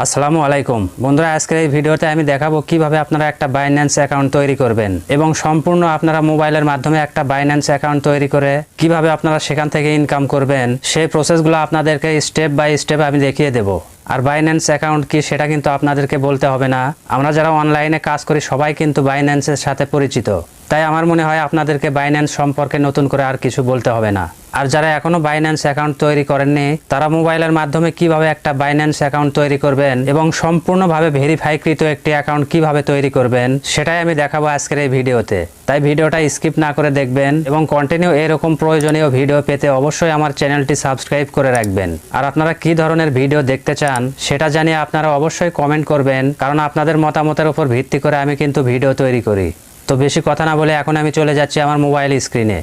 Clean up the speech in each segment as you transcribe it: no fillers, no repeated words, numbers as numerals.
আসসালামু আলাইকুম বন্ধুরা, আজকের এই ভিডিওতে আমি দেখাবো কিভাবে আপনারা একটা বাইন্যান্স অ্যাকাউন্ট তৈরি করবেন এবং সম্পূর্ণ আপনারা মোবাইলের মাধ্যমে একটা বাইন্যান্স অ্যাকাউন্ট তৈরি করে কিভাবে আপনারা সেখান থেকে ইনকাম করবেন সেই প্রসেসগুলো আপনাদেরকে স্টেপ বাই স্টেপ আমি দেখিয়ে দেব। আর বাইন্যান্স অ্যাকাউন্ট কি সেটা কিন্তু আপনাদেরকে বলতে হবে না, আমরা যারা অনলাইনে কাজ করি সবাই কিন্তু বাইন্যান্সের সাথে পরিচিত, তাই আমার মনে হয় আপনাদেরকে বাইন্যান্স সম্পর্কে নতুন করে আর কিছু বলতে হবে না। আর যারা এখনো বাইন্যান্স অ্যাকাউন্ট তৈরি করেননি তারা মোবাইলের মাধ্যমে কিভাবে একটা বাইন্যান্স অ্যাকাউন্ট তৈরি করবেন এবং সম্পূর্ণভাবে ভেরিফাইকৃত একটি অ্যাকাউন্ট কিভাবে তৈরি করবেন সেটাই আমি দেখাবো আজকের এই ভিডিওতে। তাই ভিডিওটা স্কিপ না করে দেখবেন এবং কন্টিনিউ এরকম প্রয়োজনীয় ভিডিও পেতে অবশ্যই আমার চ্যানেলটি সাবস্ক্রাইব করে রাখবেন। আর আপনারা কি ধরনের ভিডিও দেখতে চান সেটা জানিয়ে আপনারা অবশ্যই কমেন্ট করবেন, কারণ আপনাদের মতামতের উপর ভিত্তি করে আমি কিন্তু ভিডিও তৈরি করি। তো বেশি কথা না বলে এখন আমি চলে যাচ্ছি আমার মোবাইল স্ক্রিনে।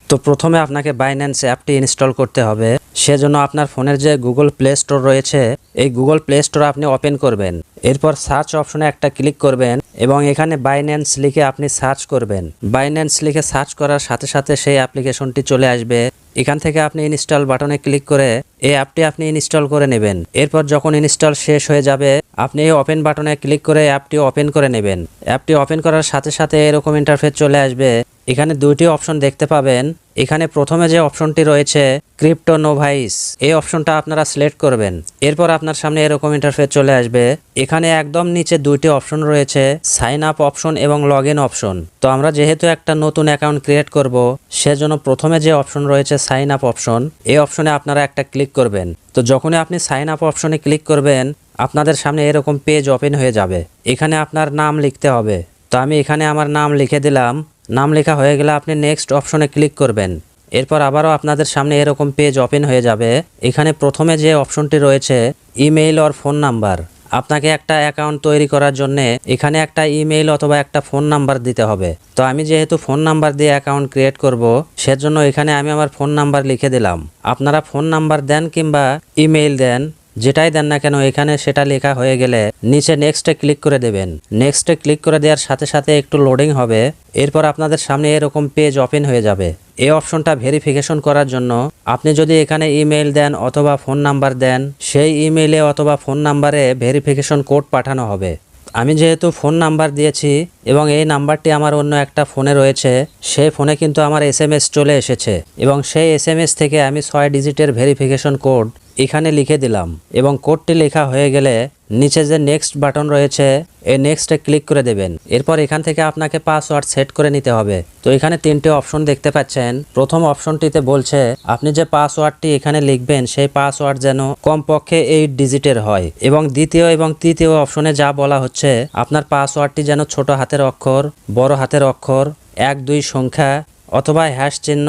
তো প্রথমে আপনাকে বাইন্যান্স অ্যাপটি ইনস্টল করতে হবে। সেজন্য আপনার ফোনের যে গুগল প্লে স্টোর রয়েছে এই গুগল প্লে স্টোর আপনি ওপেন করবেন। এরপর সার্চ অপশনে একটা ক্লিক করবেন এবং এখানে বাইন্যান্স লিখে আপনি সার্চ করবেন। বাইন্যান্স লিখে সার্চ করার সাথে সাথে সেই অ্যাপ্লিকেশনটি চলে আসবে। এখান থেকে আপনি ইনস্টল বাটনে ক্লিক করে এই অ্যাপটি আপনি ইনস্টল করে নেবেন। এরপর যখন ইনস্টল শেষ হয়ে যাবে আপনি এই ওপেন বাটনে ক্লিক করে অ্যাপটি ওপেন করে নেবেন। অ্যাপটি ওপেন করার সাথে সাথে এরকম ইন্টারফেস চলে আসবে। এখানে দুইটি অপশন দেখতে পাবেন। এখানে প্রথমে যে অপশনটি রয়েছে ক্রিপ্টো নোভাইস, এই অপশনটা আপনারা সিলেক্ট করবেন। এরপর আপনার সামনে এরকম ইন্টারফেস চলে আসবে। এখানে একদম নিচে দুইটি অপশন রয়েছে, সাইন আপ অপশন এবং লগ ইন অপশন। তো আমরা যেহেতু একটা নতুন অ্যাকাউন্ট ক্রিয়েট করব সেজন্য প্রথমে যে অপশন রয়েছে সাইন আপ অপশন, এই অপশনে আপনারা একটা ক্লিক করবেন। তো যখনই আপনি সাইন আপ অপশনে ক্লিক করবেন আপনাদের সামনে এরকম পেজ ওপেন হয়ে যাবে। এখানে আপনার নাম লিখতে হবে। তো আমি এখানে আমার নাম লিখে দিলাম। নাম লেখা হয়ে গেলে আপনি নেক্সট অপশনে ক্লিক করবেন। এরপর আবারও আপনাদের সামনে এরকম পেজ ওপেন হয়ে যাবে। এখানে প্রথমে যে অপশনটি রয়েছে ইমেইল অর ফোন নাম্বার, আপনাকে একটা অ্যাকাউন্ট তৈরি করার জন্য এখানে একটা ইমেইল অথবা একটা ফোন নাম্বার দিতে হবে। তো আমি যেহেতু ফোন নাম্বার দিয়ে অ্যাকাউন্ট ক্রিয়েট করব সেজন্য এখানে আমি আমার ফোন নাম্বার লিখে দিলাম। আপনারা ফোন নাম্বার দেন কিংবা ইমেইল দেন, যেটাই দেন না কেন এখানে সেটা লেখা হয়ে গেলে নিচে নেক্সটে ক্লিক করে দেবেন। নেক্সটে ক্লিক করে দেওয়ার সাথে সাথে একটু লোডিং হবে। এরপর আপনাদের সামনে এরকম পেজ ওপেন হয়ে যাবে। এই অপশনটা ভেরিফিকেশন করার জন্য আপনি যদি এখানে ইমেইল দেন অথবা ফোন নাম্বার দেন সেই ইমেইলে অথবা ফোন নাম্বারে ভেরিফিকেশন কোড পাঠানো হবে। আমি যেহেতু ফোন নাম্বার দিয়েছি এবং এই নাম্বারটি আমার অন্য একটা ফোনে রয়েছে, সেই ফোনে কিন্তু আমার SMS চলে এসেছে এবং সেই SMS থেকে আমি 6 ডিজিটের ভেরিফিকেশন কোড এখানে লিখে দিলাম এবং কোডটি লেখা হয়ে গেলে নিচে যে নেক্সট বাটন রয়েছে এই নেক্সটে ক্লিক করে দেবেন। এরপর এখান থেকে আপনাকে পাসওয়ার্ড সেট করে নিতে হবে। তো এখানে তিনটে অপশন দেখতে পাচ্ছেন। প্রথম অপশনটিতে বলছে আপনি যে পাসওয়ার্ডটি এখানে লিখবেন সেই পাসওয়ার্ড যেন কমপক্ষে 8 ডিজিটের হয় এবং দ্বিতীয় এবং তৃতীয় অপশনে যা বলা হচ্ছে আপনার পাসওয়ার্ডটি যেন ছোট হাতের অক্ষর, বড় হাতের অক্ষর, 1-2 সংখ্যা অথবা হ্যাশ চিহ্ন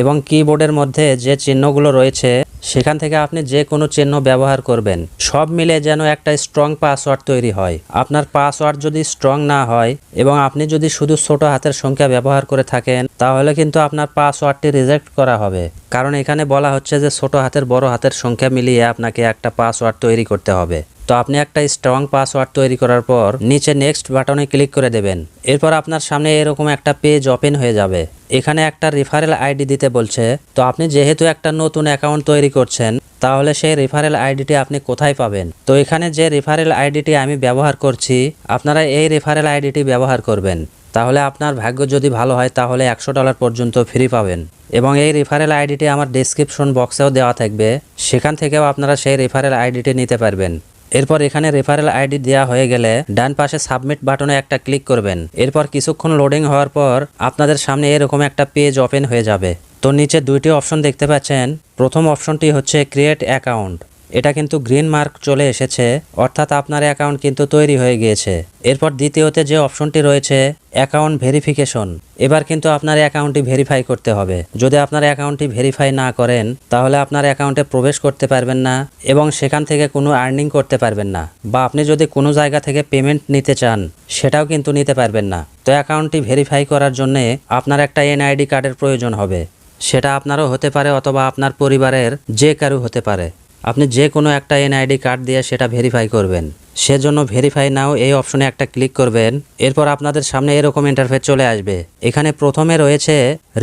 এবং কিবোর্ডের মধ্যে যে চিহ্নগুলো রয়েছে সেখান থেকে আপনি যে কোনো চিহ্ন ব্যবহার করবেন। সব মিলে যেন একটা স্ট্রং পাসওয়ার্ড তৈরি হয়। আপনার পাসওয়ার্ড যদি স্ট্রং না হয় এবং আপনি যদি শুধু ছোট হাতের সংখ্যা ব্যবহার করে থাকেন তাহলে কিন্তু আপনার পাসওয়ার্ডটি রিজেক্ট করা হবে, কারণ এখানে বলা হচ্ছে যে ছোট হাতের বড় হাতের সংখ্যা মিলিয়ে আপনাকে একটা পাসওয়ার্ড তৈরি করতে হবে। তো আপনি একটা স্ট্রং পাসওয়ার্ড তৈরি করার পর নিচে নেক্সট বাটনে ক্লিক করে দেবেন। এরপর আপনার সামনে এরকম একটা পেজ ওপেন হয়ে যাবে। এখানে একটা রেফারেল আইডি দিতে বলছে। তো আপনি যেহেতু একটা নতুন অ্যাকাউন্ট তৈরি করছেন তাহলে সেই রেফারেল আইডিটি আপনি কোথায় পাবেন? তো এখানে যে রেফারেল আইডিটি আমি ব্যবহার করছি আপনারা এই রেফারেল আইডিটি ব্যবহার করবেন। তাহলে আপনার ভাগ্য যদি ভালো হয় তাহলে $100 পর্যন্ত ফ্রি পাবেন এবং এই রেফারেল আইডিটি আমার ডেসক্রিপশন বক্সেও দেওয়া থাকবে, সেখান থেকেও আপনারা সেই রেফারেল আইডিটি নিতে পারবেন। এরপর এখানে রেফারেল আইডি দেওয়া হয়ে গেলে ডান পাশে সাবমিট বাটনে একটা ক্লিক করবেন। এরপর কিছুক্ষণ লোডিং হওয়ার পর আপনাদের সামনে এরকম একটা পেজ ওপেন হয়ে যাবে। তো নিচে দুইটি অপশন দেখতে পাচ্ছেন। প্রথম অপশনটি হচ্ছে ক্রিয়েট অ্যাকাউন্ট, এটা কিন্তু গ্রিন মার্ক চলে এসেছে, অর্থাৎ আপনার অ্যাকাউন্ট কিন্তু তৈরি হয়ে গিয়েছে। এরপর দ্বিতীয়তে যে অপশনটি রয়েছে অ্যাকাউন্ট ভেরিফিকেশন, এবার কিন্তু আপনার অ্যাকাউন্টটি ভেরিফাই করতে হবে। যদি আপনার অ্যাকাউন্টটি ভেরিফাই না করেন তাহলে আপনার অ্যাকাউন্টে প্রবেশ করতে পারবেন না এবং সেখান থেকে কোনো আর্নিং করতে পারবেন না, বা আপনি যদি কোনো জায়গা থেকে পেমেন্ট নিতে চান সেটাও কিন্তু নিতে পারবেন না। তো অ্যাকাউন্টটি ভেরিফাই করার জন্য আপনার একটা NID কার্ডের প্রয়োজন হবে। সেটা আপনারও হতে পারে অথবা আপনার পরিবারের যে কারো হতে পারে। আপনি যে কোনো একটা NID কার্ড দিয়ে সেটা ভেরিফাই করবেন। সেজন্য ভেরিফাই নাও এই অপশনে একটা ক্লিক করবেন। এরপর আপনাদের সামনে এরকম ইন্টারফেস চলে আসবে। এখানে প্রথমে রয়েছে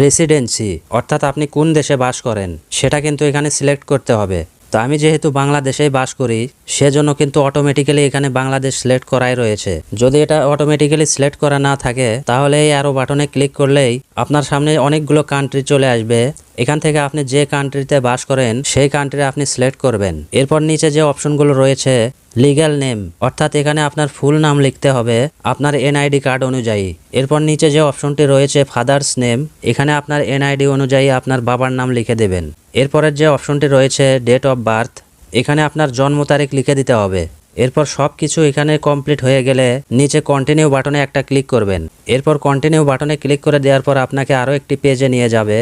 রেসিডেন্সি, অর্থাৎ আপনি কোন দেশে বাস করেন সেটা কিন্তু এখানে সিলেক্ট করতে হবে। তো আমি যেহেতু বাংলাদেশেই বাস করি সেজন্য কিন্তু অটোমেটিক্যালি এখানে বাংলাদেশ সিলেক্ট করাই রয়েছে। যদি এটা অটোমেটিক্যালি সিলেক্ট করা না থাকে তাহলে এই অ্যারো বাটনে ক্লিক করলেই আপনার সামনে অনেকগুলো কান্ট্রি চলে আসবে। এখান থেকে আপনি যে কান্ট্রিতে বাস করেন সেই কান্ট্রি আপনি সিলেক্ট করবেন। এরপর নিচে যে অপশনগুলো রয়েছে লিগ্যাল নেম, অর্থাৎ এখানে আপনার ফুল নাম লিখতে হবে আপনার এনআইডি কার্ড অনুযায়ী। এরপর নিচে যে অপশনটি রয়েছে ফাদার্স নেম, এখানে আপনার এনআইডি অনুযায়ী আপনার বাবার নাম লিখে দেবেন। এরপরের যে অপশনটি রয়েছে ডেট অফ বার্থ, এখানে আপনার জন্ম তারিখ লিখে দিতে হবে। এরপর সব কিছু এখানে কমপ্লিট হয়ে গেলে নিচে কন্টিনিউ বাটনে একটা ক্লিক করবেন। এরপর কন্টিনিউ বাটনে ক্লিক করে দেওয়ার পর আপনাকে আরও একটি পেজে নিয়ে যাবে।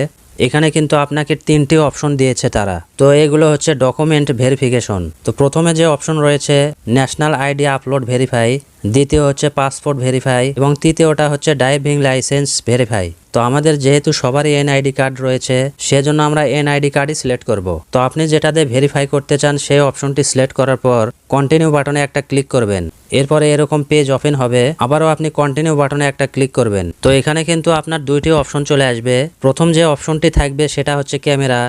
এখানে কিন্তু আপনাকে 3টি অপশন দিয়েছে তারা। তো এগুলো হচ্ছে ডকুমেন্ট ভেরিফিকেশন। তো প্রথমে যে অপশন রয়েছে ন্যাশনাল আইডি আপলোড ভেরিফাই, দ্বিতীয় হচ্ছে পাসপোর্ট ভেরিফাই এবং তৃতীয়টা হচ্ছে ড্রাইভিং লাইসেন্স ভেরিফাই। তো আমাদের যেহেতু সবারই এনআইডি কার্ড রয়েছে সেজন্য আমরা এনআইডি কার্ডই সিলেক্ট করব। তো আপনি যেটাতে ভেরিফাই করতে চান সেই অপশনটি সিলেক্ট করার পর কন্টিনিউ বাটনে একটা ক্লিক করবেন। এরপরে এরকম পেজ ওপেন হবে, আবারও আপনি কন্টিনিউ বাটনে একটা ক্লিক করবেন। তো এখানে কিন্তু আপনার 2টি অপশন চলে আসবে। প্রথম যে অপশনটি থাকবে সেটা হচ্ছে ক্যামেরা।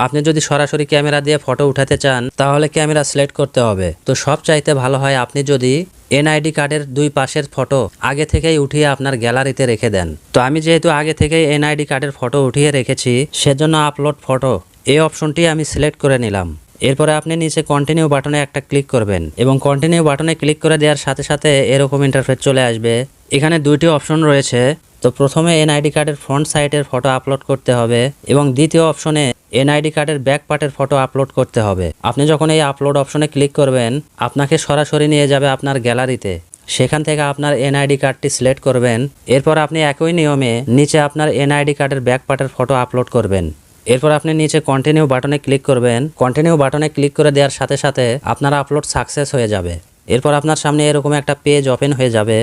আপনি যদি সরাসরি ক্যামেরা দিয়ে ফটো উঠাতে চান তাহলে ক্যামেরা সিলেক্ট করতে হবে। তো সব চাইতে ভালো হয় আপনি যদি এনআইডি কার্ডের 2 পাশের ফটো আগে থেকেই উঠিয়ে আপনার গ্যালারিতে রেখে দেন। তো আমি যেহেতু আগে থেকেই এনআইডি কার্ডের ফটো উঠিয়ে রেখেছি সেজন্য আপলোড ফটো এই অপশনটি আমি সিলেক্ট করে নিলাম। এরপরে আপনি নিচে কন্টিনিউ বাটনে একটা ক্লিক করবেন এবং কন্টিনিউ বাটনে ক্লিক করে দেওয়ার সাথে সাথে এরকম ইন্টারফেস চলে আসবে। এখানে 2টি অপশন রয়েছে। তো প্রথমে এনআইডি কার্ডের ফ্রন্ট সাইডের ফটো আপলোড করতে হবে এবং দ্বিতীয় অপশনে এনআইডি কার্ডের ব্যাক পার্টের ফটো আপলোড করতে হবে। আপনি যখন এই আপলোড অপশনে ক্লিক করবেন আপনাকে সরাসরি নিয়ে যাবে আপনার গ্যালারিতে। সেখান থেকে আপনার এনআইডি কার্ডটি সিলেক্ট করবেন। এরপর আপনি একই নিয়মে নিচে আপনার এনআইডি কার্ডের ব্যাক পার্টের ফটো আপলোড করবেন। এরপর আপনি নিচে কন্টিনিউ বাটনে ক্লিক করবেন। কন্টিনিউ বাটনে ক্লিক করে দেওয়ার সাথে সাথে আপনার আপলোড সাকসেস হয়ে যাবে। এরপর আপনার সামনে এরকম একটা পেজ ওপেন হয়ে যাবে।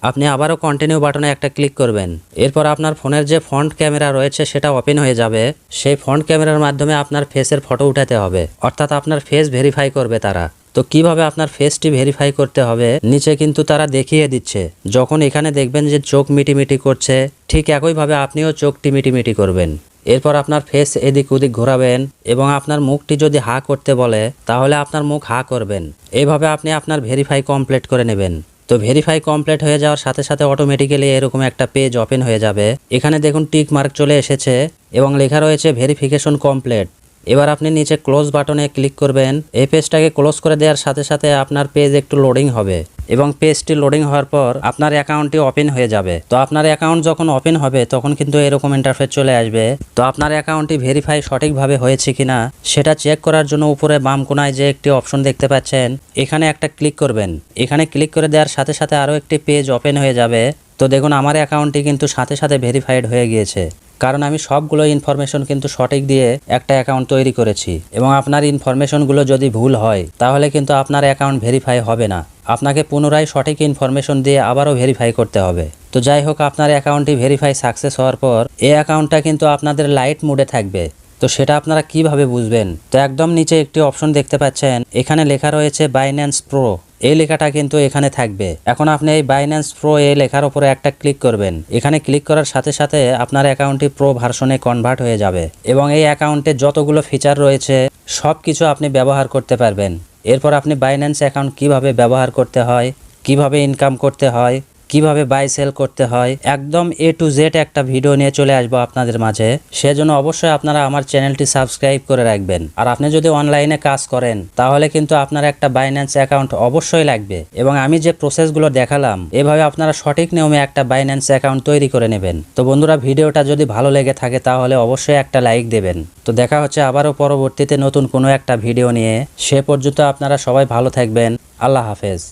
আপনি আবারও কন্টিনিউ বাটনে একটা ক্লিক করবেন। এরপর আপনার ফোনের যে ফ্রন্ট ক্যামেরা রয়েছে সেটা ওপেন হয়ে যাবে। সেই ফ্রন্ট ক্যামেরার মাধ্যমে আপনার ফেসের ফটো উঠাতে হবে, অর্থাৎ আপনার ফেস ভেরিফাই করবে তারা। তো কিভাবে আপনার ফেসটি ভেরিফাই করতে হবে নিচে কিন্তু তারা দেখিয়ে দিচ্ছে। যখন এখানে দেখবেন যে চোখ মিটিমিটি করছে ঠিক একইভাবে আপনিও চোখ টিমিটিমিটি করবেন। এরপর আপনার ফেস এদিক ওদিক ঘোরাবেন এবং আপনার মুখটি যদি হা করতে বলে তাহলে আপনার মুখ হা করবেন। এইভাবে আপনি আপনার ভেরিফাই কমপ্লিট করে নেবেন। তো ভেরিফাই কমপ্লিট হয়ে যাওয়ার সাথে সাথে অটোমেটিক্যালি এরকম একটা পেজ ওপেন হয়ে যাবে। এখানে দেখুন টিক মার্ক চলে এসেছে এবং লেখা রয়েছে ভেরিফিকেশন কমপ্লিট। এবার আপনি নিচে ক্লোজ বাটনে ক্লিক করবেন। এই পেজটাকে ক্লোজ করে দেওয়ার সাথে সাথে আপনার পেজ একটু লোডিং হবে এবং পেজটি লোডিং হওয়ার পর আপনার অ্যাকাউন্টটি ওপেন হয়ে যাবে। তো আপনার অ্যাকাউন্ট যখন ওপেন হবে তখন কিন্তু এরকম ইন্টারফেস চলে আসবে। তো আপনার অ্যাকাউন্টটি ভেরিফাই সঠিকভাবে হয়েছে কিনা সেটা চেক করার জন্য উপরে বাম কোনায় যে একটি অপশন দেখতে পাচ্ছেন এখানে একটা ক্লিক করবেন। এখানে ক্লিক করে দেওয়ার সাথে সাথে আরও একটি পেজ ওপেন হয়ে যাবে। তো দেখুন আমার অ্যাকাউন্টটি কিন্তু সাথে সাথে ভেরিফাইড হয়ে গিয়েছে, কারণ আমি সবগুলো ইনফরমেশন কিন্তু সঠিক দিয়ে একটা অ্যাকাউন্ট তৈরি করেছি। এবং আপনার ইনফরমেশনগুলো যদি ভুল হয় তাহলে কিন্তু আপনার অ্যাকাউন্ট ভেরিফাই হবে না। আপনাকে পুনরায় সঠিক ইনফরমেশন দিয়ে আবারও ভেরিফাই করতে হবে। তো যাই হোক, আপনার অ্যাকাউন্টটি ভেরিফাই সাকসেস হওয়ার পর এই অ্যাকাউন্টটা কিন্তু আপনাদের লাইট মোডে থাকবে। তো সেটা আপনারা কিভাবে বুঝবেন? তো একদম নিচে একটি অপশন দেখতে পাচ্ছেন, এখানে লেখা রয়েছে বাইন্যান্স প্রো। এই লেখাটা কিন্তু এখানে থাকবে। এখন আপনি এই বাইন্যান্স প্রো এই লেখার উপরে একটা ক্লিক করবেন। এখানে ক্লিক করার সাথে সাথে আপনার অ্যাকাউন্টটি প্রো ভার্সনে কনভার্ট হয়ে যাবে এবং এই অ্যাকাউন্টে যতগুলো ফিচার রয়েছে সব কিছু আপনি ব্যবহার করতে পারবেন। এরপর আপনি বাইন্যান্স অ্যাকাউন্ট কিভাবে ব্যবহার করতে হয়, কিভাবে ইনকাম করতে হয়, কিভাবে বাই সেল করতে হয়, একদম A to Z একটা ভিডিও নিয়ে চলে আসবো আপনাদের মাঝে। সেজন্য অবশ্যই আপনারা আমার চ্যানেলটি সাবস্ক্রাইব করে রাখবেন। আর আপনি যদি অনলাইনে কাজ করেন তাহলে কিন্তু আপনার একটা বাইন্যান্স অ্যাকাউন্ট অবশ্যই লাগবে। এবং আমি যে প্রসেসগুলো দেখালাম এভাবে আপনারা সঠিক নিয়মে একটা বাইন্যান্স অ্যাকাউন্ট তৈরি করে নেবেন। তো বন্ধুরা, ভিডিওটা যদি ভালো লেগে থাকে তাহলে অবশ্যই একটা লাইক দেবেন। তো দেখা হচ্ছে আবারও পরবর্তীতে নতুন কোনো একটা ভিডিও নিয়ে। সে পর্যন্ত আপনারা সবাই ভালো থাকবেন। আল্লাহ হাফেজ।